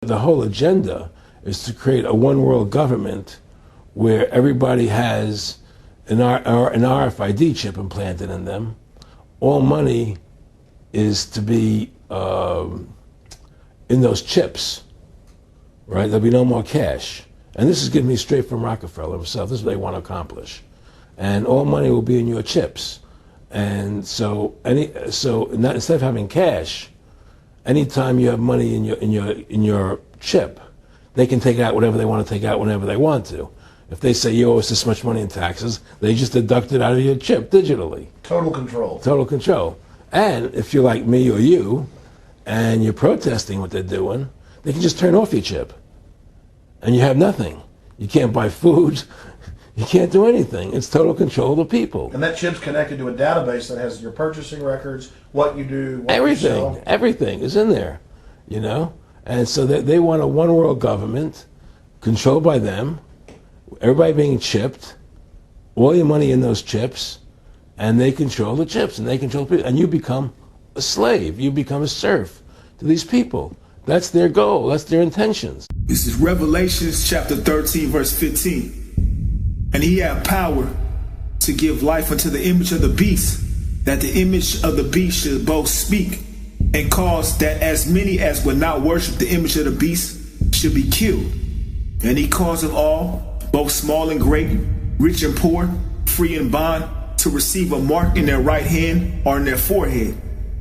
the whole agenda is to create a one world government where everybody has an RFID chip implanted in them. All money is to be in those chips, right? There'll be no more cash. And this is getting me straight from Rockefeller himself. This is what they want to accomplish. And all money will be in your chips. And so instead of having cash, anytime you have money in your chip, they can take out whatever they want to take out whenever they want to. If they say you owe us this much money in taxes, they just deduct it out of your chip digitally. Total control. Total control. And if you're like me or you, and you're protesting what they're doing, they can just turn off your chip. And you have nothing. You can't buy food. You can't do anything. It's total control of the people. And that chip's connected to a database that has your purchasing records, what you do, what everything, you sell. Everything is in there, you know? And so they want a one world government controlled by them, everybody being chipped, all your money in those chips, and they control the chips, and they control people. And you become a slave. You become a serf to these people. That's their goal. That's their intentions. This is Revelations chapter 13, verse 15. And he had power to give life unto the image of the beast, that the image of the beast should both speak and cause that as many as would not worship the image of the beast should be killed. And he caused all, both small and great, rich and poor, free and bond, to receive a mark in their right hand or in their forehead,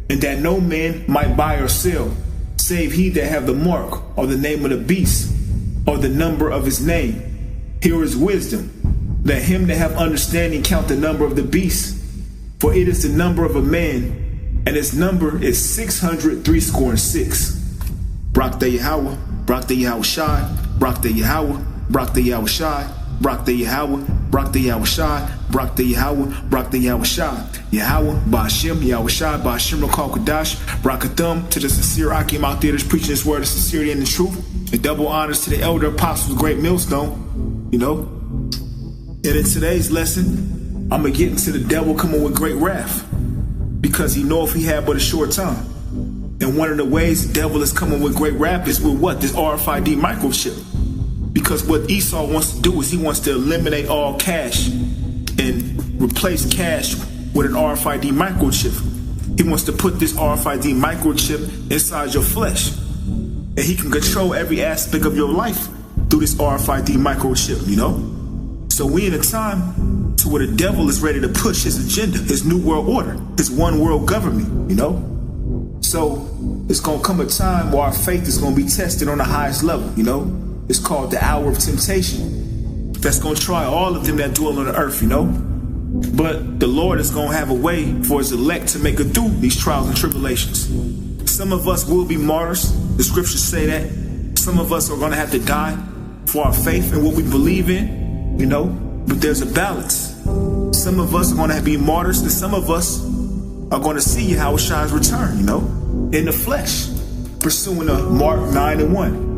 and that no man might buy or sell, save he that have the mark or the name of the beast or the number of his name. Here is wisdom. Let him that have understanding count the number of the beast, for it is the number of a man, and its number is 666. Brak the Yahweh, Brak the Yahweh Shai, Brak the Yahweh, Brak the Yahweh Shai, Brak the Yahweh, Brak the Yahweh Shai, Brak the Yahweh, Brak the Yahweh Shai, Yahweh, Ba'ashem, Yahweh Shai, Ba'ashem, Rakal Kadash, Brakathum, to the sincere Akim out there that's preaching this word of sincerity and the truth, and double honors to the elder apostles, great millstone, you know. And in today's lesson, I'm going to get into the devil coming with great wrath, because he know if he had but a short time. And one of the ways the devil is coming with great wrath is with what? This RFID microchip. Because what Esau wants to do is he wants to eliminate all cash and replace cash with an RFID microchip. He wants to put this RFID microchip inside your flesh. And he can control every aspect of your life through this RFID microchip, you know? So we in a time to where the devil is ready to push his agenda, his new world order, his one world government, you know? So it's going to come a time where our faith is going to be tested on the highest level, you know? It's called the hour of temptation. That's going to try all of them that dwell on the earth, you know? But the Lord is going to have a way for his elect to make it through these trials and tribulations. Some of us will be martyrs. The scriptures say that. Some of us are going to have to die for our faith and what we believe in, you know? But there's a balance. Some of us are going to be martyrs, and some of us are going to see Yahweh Shai's return, you know? In the flesh, pursuing a Mark 9:1.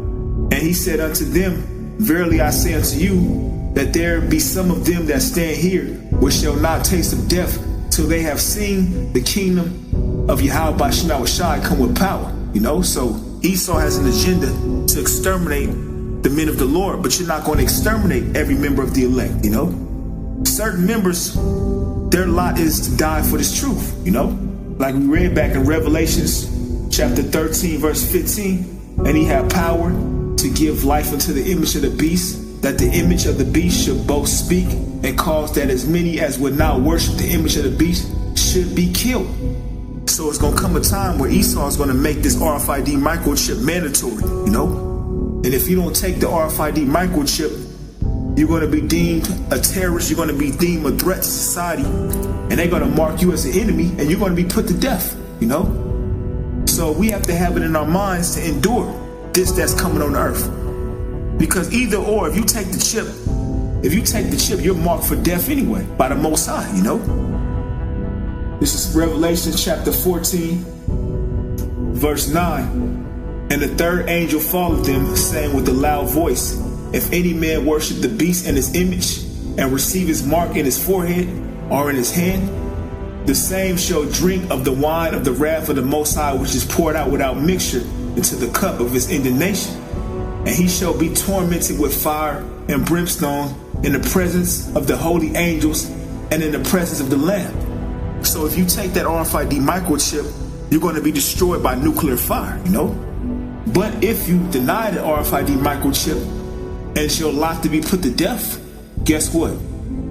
And he said unto them, verily I say unto you, that there be some of them that stand here, which shall not taste of death, till they have seen the kingdom of Yahweh Ba'ashem Shai come with power. You know, so Esau has an agenda to exterminate the men of the Lord, but you're not going to exterminate every member of the elect, you know? Certain members, their lot is to die for this truth, you know? Like we read back in Revelations chapter 13, verse 15, and he had power to give life unto the image of the beast, that the image of the beast should both speak and cause that as many as would not worship the image of the beast should be killed. So it's going to come a time where Esau is going to make this RFID microchip mandatory, you know? And if you don't take the RFID microchip, you're going to be deemed a terrorist, you're going to be deemed a threat to society, and they're going to mark you as an enemy, and you're going to be put to death, you know? So we have to have it in our minds to endure this that's coming on earth. Because either or, if you take the chip, you're marked for death anyway by the Most High, you know? This is Revelation chapter 14, verse 9. And the third angel followed them, saying with a loud voice, if any man worship the beast and his image, and receive his mark in his forehead or in his hand, the same shall drink of the wine of the wrath of the Most High, which is poured out without mixture into the cup of his indignation. and he shall be tormented with fire and brimstone in the presence of the holy angels and in the presence of the Lamb. So if you take that RFID microchip, you're going to be destroyed by nuclear fire, you know? But if you deny the RFID microchip and it's your lot to be put to death, guess what?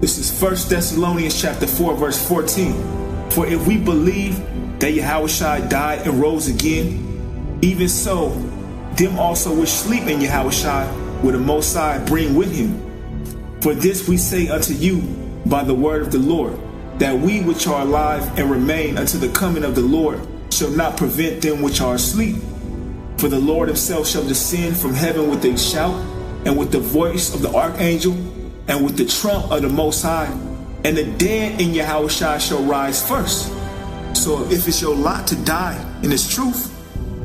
This is 1 Thessalonians chapter 4, verse 14. For if we believe that Yahushua died and rose again, even so, them also which sleep in Yahushua will the Most High bring with him. For this we say unto you by the word of the Lord, that we which are alive and remain unto the coming of the Lord shall not prevent them which are asleep. For the Lord himself shall descend from heaven with a shout, and with the voice of the archangel, and with the trump of the Most High, and the dead in Yahushua shall rise first. So if it's your lot to die in this truth,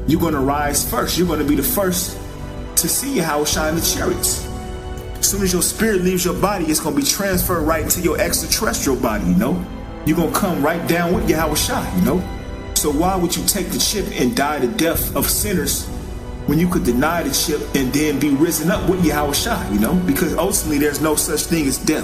you're going to rise first. You're going to be the first to see Yahushua in the chariots. As soon as your spirit leaves your body, it's going to be transferred right into your extraterrestrial body, you know? You're going to come right down with Yahushua, you know? So why would you take the chip and die the death of sinners when you could deny the chip and then be risen up with Yahushua, you know? Because ultimately there's no such thing as death.